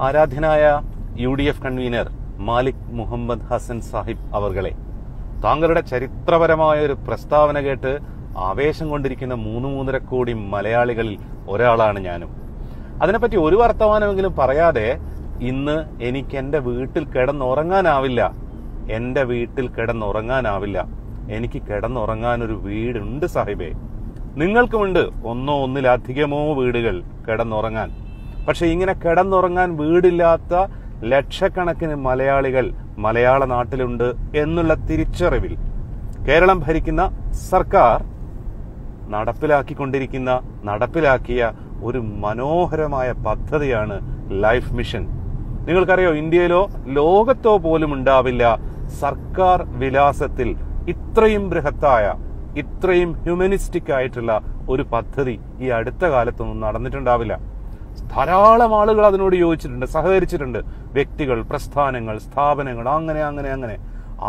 ആരാധ്യനായ UDF convener Malik Muhammad Hasan Sahib അവർകളെ, താങ്കളുടെ ചരിത്രപരമായ ഒരു പ്രസ്താവന കേട്ട് ആവേശം കൊണ്ടിരിക്കുന്ന 3-3.5 കോടി മലയാളികളിൽ ഒരാളാണ് ഞാനും. അതിനെപ്പറ്റി ഒരു വർത്തമാനമെങ്കിലും പറയാതെ ഇന്ന് എനിക്ക് എന്റെ വീട്ടിൽ കിടന്നുറങ്ങാനാവില്ല. എനിക്ക് കിടന്നുറങ്ങാൻ ഒരു വീടുണ്ട് സാഹിബേ. നിങ്ങൾക്കുമുണ്ട് ഒന്നോ ഒന്നിലധികമോ വീടുകൾ കിടന്നുറങ്ങാൻ. പക്ഷെ ഇങ്ങനെ കിടന്നുറങ്ങാൻ വീടില്ലാത്ത ലക്ഷക്കണക്കിന് മലയാളികൾ മലയാള നാട്ടിലുണ്ട് എന്നുള്ള തിരിച്ചറിവിൽ കേരളം ഭരിക്കുന്ന സർക്കാർ നടപ്പിലാക്കിയ ഒരു മനോഹരമായ പദ്ധതിയാണ് ലൈഫ് മിഷൻ. നിങ്ങൾക്കറിയോ, ഇന്ത്യയിലോ ലോകത്തോ പോലും ഉണ്ടാവില്ല സർക്കാർ വിലാസത്തിൽ ഇത്രയും ബൃഹത്തായ, ഇത്രയും ഹ്യൂമനിസ്റ്റിക് ആയിട്ടുള്ള ഒരു പദ്ധതി ഈ അടുത്ത കാലത്തൊന്നും നടന്നിട്ടുണ്ടാവില്ല. ധാരാളം ആളുകൾ അതിനോട് യോജിച്ചിട്ടുണ്ട്, സഹകരിച്ചിട്ടുണ്ട്. വ്യക്തികൾ, പ്രസ്ഥാനങ്ങൾ, സ്ഥാപനങ്ങൾ, അങ്ങനെ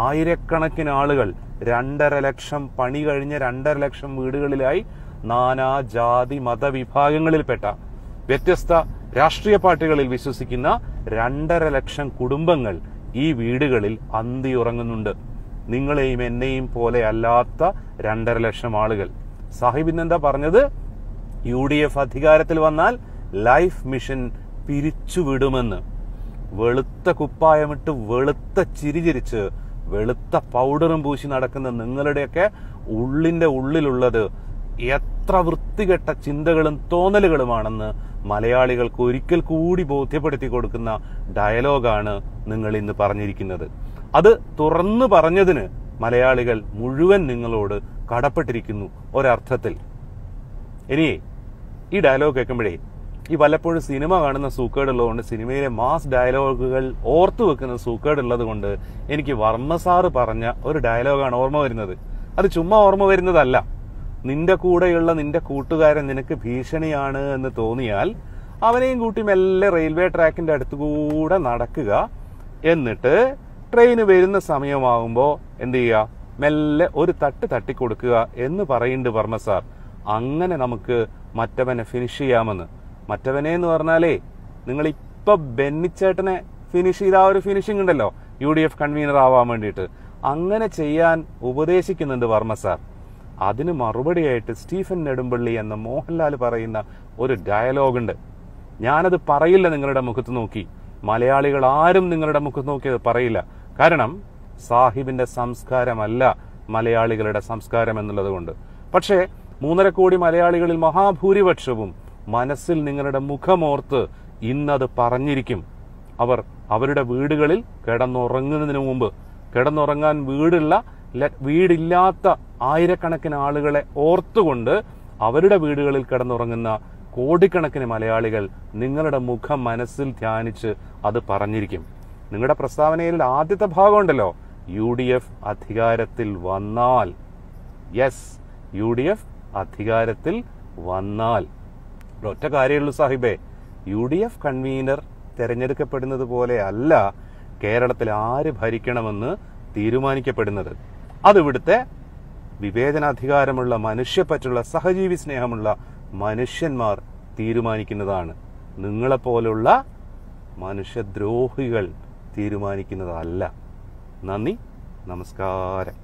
ആയിരക്കണക്കിന് ആളുകൾ 2.5 ലക്ഷം പണി കഴിഞ്ഞ 2.5 ലക്ഷം വീടുകളിലായി നാനാ ജാതി മതവിഭാഗങ്ങളിൽപ്പെട്ട വ്യത്യസ്ത രാഷ്ട്രീയ പാർട്ടികളിൽ വിശ്വസിക്കുന്ന 2.5 ലക്ഷം കുടുംബങ്ങൾ ഈ വീടുകളിൽ അന്തിയുറങ്ങുന്നുണ്ട്. നിങ്ങളെയും എന്നെയും പോലെ അല്ലാത്ത 2.5 ലക്ഷം ആളുകൾ. സാഹിബ് ഇന്നെന്താ പറഞ്ഞത്? UDF അധികാരത്തിൽ വന്നാൽ ലൈഫ് മിഷൻ പിരിച്ചുവിടുമെന്ന്. വെളുത്ത കുപ്പായമിട്ട് വെളുത്ത ചിരിചിരിച്ച് വെളുത്ത പൗഡറും പൂശി നടക്കുന്ന നിങ്ങളുടെയൊക്കെ ഉള്ളിലുള്ളത് എത്ര വൃത്തികെട്ട ചിന്തകളും തോന്നലുകളുമാണെന്ന് മലയാളികൾക്ക് ഒരിക്കൽ കൂടി ബോധ്യപ്പെടുത്തി കൊടുക്കുന്ന ഡയലോഗാണ് നിങ്ങൾ ഇന്ന് പറഞ്ഞിരിക്കുന്നത്. അത് തുറന്നു പറഞ്ഞതിന് മലയാളികൾ മുഴുവൻ നിങ്ങളോട് കടപ്പെട്ടിരിക്കുന്നു ഒരർത്ഥത്തിൽ. ഇനിയേ ഈ ഡയലോഗ് കേൾക്കുമ്പോഴേ, ഈ വല്ലപ്പോഴും സിനിമ കാണുന്ന സൂക്കേടുള്ളതുകൊണ്ട്, സിനിമയിലെ മാസ് ഡയലോഗുകൾ ഓർത്തു വെക്കുന്ന സൂക്കേടുള്ളത് കൊണ്ട് എനിക്ക് വർമ്മ സാറ് പറഞ്ഞ ഒരു ഡയലോഗാണ് ഓർമ്മ വരുന്നത്. അത് ചുമ്മാ ഓർമ്മ വരുന്നതല്ല. നിന്റെ കൂടെയുള്ള നിന്റെ കൂട്ടുകാരൻ നിനക്ക് ഭീഷണിയാണ് എന്ന് തോന്നിയാൽ അവനെയും കൂട്ടി മെല്ലെ റെയിൽവേ ട്രാക്കിന്റെ അടുത്തുകൂടെ നടക്കുക. എന്നിട്ട് ട്രെയിന് വരുന്ന സമയമാകുമ്പോ എന്ത് ചെയ്യുക? മെല്ലെ ഒരു തട്ടിക്കൊടുക്കുക എന്ന് പറയുന്നുണ്ട് വർമ്മ സാർ. അങ്ങനെ നമുക്ക് മറ്റവനെ ഫിനിഷ് ചെയ്യാമെന്ന്. മറ്റവനെ എന്ന് പറഞ്ഞാലേ, നിങ്ങൾ ഇപ്പൊ ബെന്നിച്ചേട്ടനെ ഫിനിഷ് ചെയ്ത ആ ഒരു ഫിനിഷിംഗ് ഉണ്ടല്ലോ UDF കൺവീനർ ആവാൻ വേണ്ടിയിട്ട്, അങ്ങനെ ചെയ്യാൻ ഉപദേശിക്കുന്നുണ്ട് വർമ്മ സാർ. അതിന് മറുപടിയായിട്ട് സ്റ്റീഫൻ നെടുമ്പള്ളി എന്ന മോഹൻലാൽ പറയുന്ന ഒരു ഡയലോഗുണ്ട്. ഞാനത് പറയില്ല നിങ്ങളുടെ മുഖത്ത് നോക്കി. മലയാളികൾ ആരും നിങ്ങളുടെ മുഖത്ത് നോക്കി അത് പറയില്ല. കാരണം സാഹിബിന്റെ സംസ്കാരമല്ല മലയാളികളുടെ സംസ്കാരം എന്നുള്ളത് കൊണ്ട്. പക്ഷേ 3.5 കോടി മലയാളികളിൽ മഹാഭൂരിപക്ഷവും മനസ്സിൽ നിങ്ങളുടെ മുഖമോർത്ത് ഇന്നത് പറഞ്ഞിരിക്കും. അവർ അവരുടെ വീടുകളിൽ കിടന്നുറങ്ങുന്നതിന് മുമ്പ്, കിടന്നുറങ്ങാൻ വീടില്ലാത്ത ആയിരക്കണക്കിന് ആളുകളെ ഓർത്തുകൊണ്ട് അവരുടെ വീടുകളിൽ കിടന്നുറങ്ങുന്ന കോടിക്കണക്കിന് മലയാളികൾ നിങ്ങളുടെ മുഖം മനസ്സിൽ ധ്യാനിച്ച് അത് പറഞ്ഞിരിക്കും. നിങ്ങളുടെ പ്രസ്താവനയിൽ ആദ്യത്തെ ഭാഗം ഉണ്ടല്ലോ, UDF അധികാരത്തിൽ വന്നാൽ. യെസ്, UDF അധികാരത്തിൽ വന്നാൽ. ഒറ്റ കാര്യമുള്ളൂ സാഹിബേ, UDF കൺവീനർ തെരഞ്ഞെടുക്കപ്പെടുന്നത് പോലെ അല്ല കേരളത്തിൽ ആര് ഭരിക്കണമെന്ന് തീരുമാനിക്കപ്പെടുന്നത്. അത് ഇവിടുത്തെ വിവേചനാധികാരമുള്ള, മനുഷ്യപ്പറ്റുള്ള, സഹജീവി സ്നേഹമുള്ള മനുഷ്യന്മാർ തീരുമാനിക്കുന്നതാണ്. നിങ്ങളെപ്പോലുള്ള മനുഷ്യദ്രോഹികൾ തീരുമാനിക്കുന്നതല്ല. നന്ദി, നമസ്കാരം.